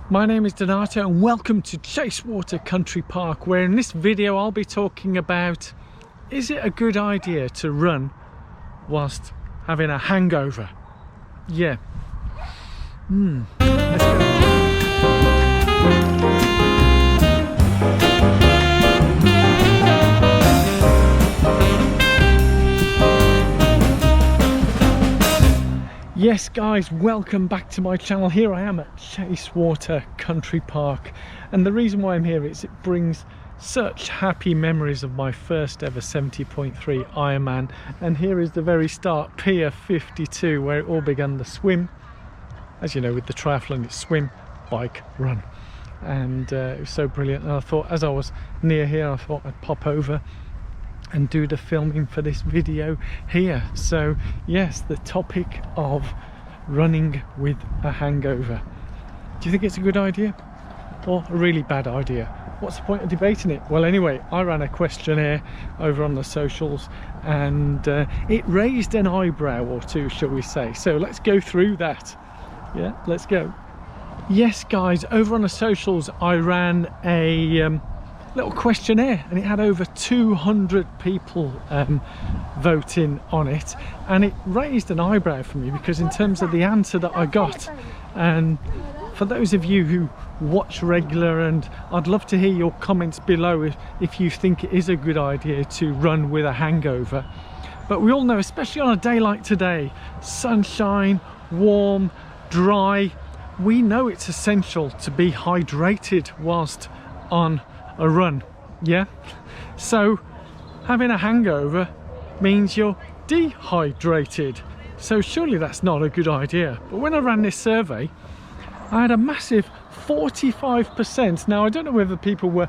My name is Donato and welcome to Chasewater Country Park, where in this video I'll be talking about, is it a good idea to run whilst having a hangover? Yeah. Let's go. Yes guys, welcome back to my channel. Here I am at Chasewater Country Park, and the reason why I'm here is it brings such happy memories of my first ever 70.3 Ironman. And here is the very start, Pier 52, where it all began. The swim, as you know with the triathlon, it's swim, bike, run, and it was so brilliant. And I thought, as I was near here, I thought I'd pop over and do the filming for this video here. So yes, the topic of running with a hangover. Do you think it's a good idea or a really bad idea? What's the point of debating it? Well, anyway, I ran a questionnaire over on the socials, and it raised an eyebrow or two, shall we say. So let's go through that. Yeah, let's go. Yes guys, over on the socials I ran a little questionnaire, and it had over 200 people voting on it, and it raised an eyebrow for me because in terms of the answer that I got, and for those of you who watch regular, and I'd love to hear your comments below if you think it is a good idea to run with a hangover. But we all know, especially on a day like today, sunshine, warm, dry, we know it's essential to be hydrated whilst on a run. Yeah, so having a hangover means you're dehydrated, so surely that's not a good idea. But when I ran this survey, I had a massive 45%. Now I don't know whether people were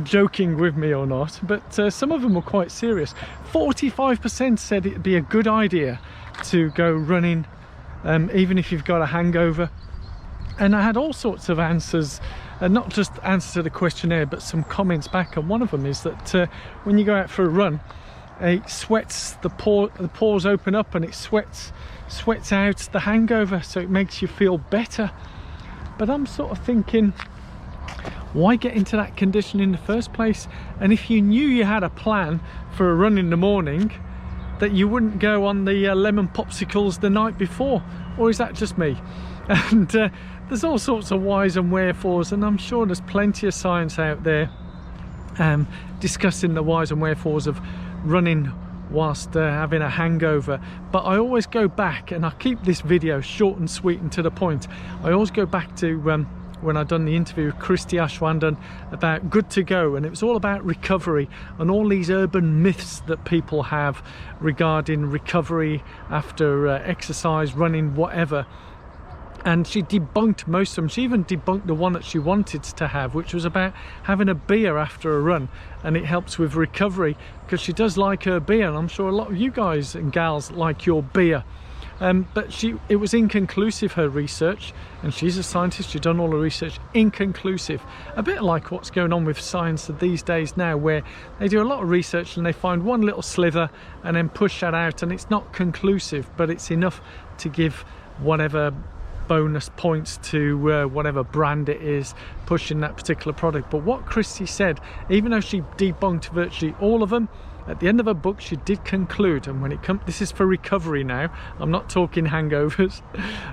joking with me or not, but some of them were quite serious. 45% said it'd be a good idea to go running even if you've got a hangover. And I had all sorts of answers, not just answers to the questionnaire, but some comments back. And one of them is that when you go out for a run, it sweats, the pores open up and it sweats out the hangover, so it makes you feel better. But I'm sort of thinking, why get into that condition in the first place? And if you knew you had a plan for a run in the morning, that you wouldn't go on the lemon popsicles the night before. Or is that just me? And there's all sorts of whys and wherefores, and I'm sure there's plenty of science out there discussing the whys and wherefores of running whilst having a hangover. But I always go back, and I keep this video short and sweet and to the point. I always go back to when I'd done the interview with Christy Ashwandan about Good to Go, and it was all about recovery and all these urban myths that people have regarding recovery after exercise, running, whatever. And she debunked most of them. She even debunked the one that she wanted to have, which was about having a beer after a run, and it helps with recovery, because she does like her beer, and I'm sure a lot of you guys and gals like your beer. But it was inconclusive, her research, and she's a scientist, she's done all the research, inconclusive. A bit like what's going on with science these days now, where they do a lot of research and they find one little slither and then push that out, and it's not conclusive, but it's enough to give whatever bonus points to whatever brand it is pushing that particular product. But what Christy said, even though she debunked virtually all of them, at the end of her book she did conclude, and when it comes, this is for recovery now, I'm not talking hangovers,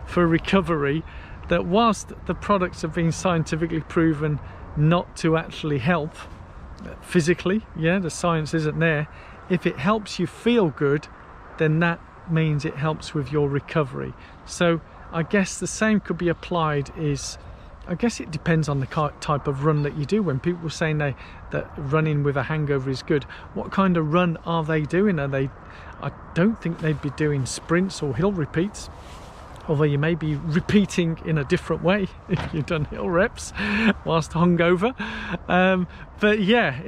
for recovery, that whilst the products have been scientifically proven not to actually help physically, yeah, the science isn't there, if it helps you feel good, then that means it helps with your recovery. So I guess the same could be applied. I guess it depends on the type of run that you do. When people are saying that running with a hangover is good, what kind of run are they doing? I don't think they'd be doing sprints or hill repeats, although you may be repeating in a different way if you've done hill reps whilst hungover. But yeah,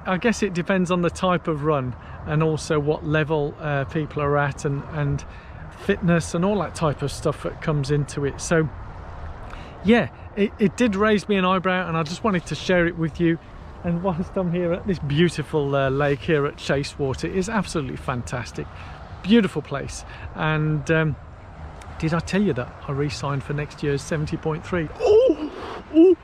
I guess it depends on the type of run, and also what level people are at, and fitness and all that type of stuff that comes into it. So yeah, it did raise me an eyebrow, and I just wanted to share it with you. And whilst I'm here at this beautiful lake here at Chasewater, it is absolutely fantastic, beautiful place. And did I tell you that I re-signed for next year's 70.3? Oh, Ooh,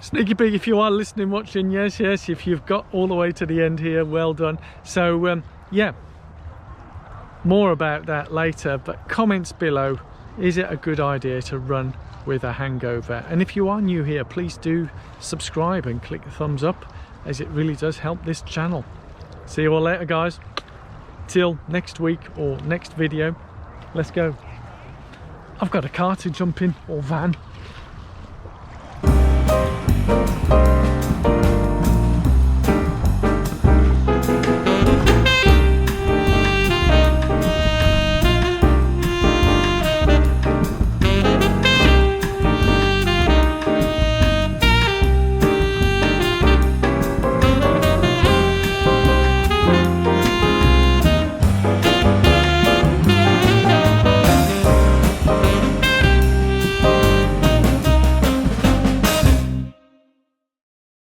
sneaky pig, if you are listening, watching, yes, if you've got all the way to the end here, well done. So yeah, more about that later, but comments below, is it a good idea to run with a hangover? And if you are new here, please do subscribe and click the thumbs up, as it really does help this channel. See you all later, guys. Till next week or next video. Let's go. I've got a car to jump in, or van.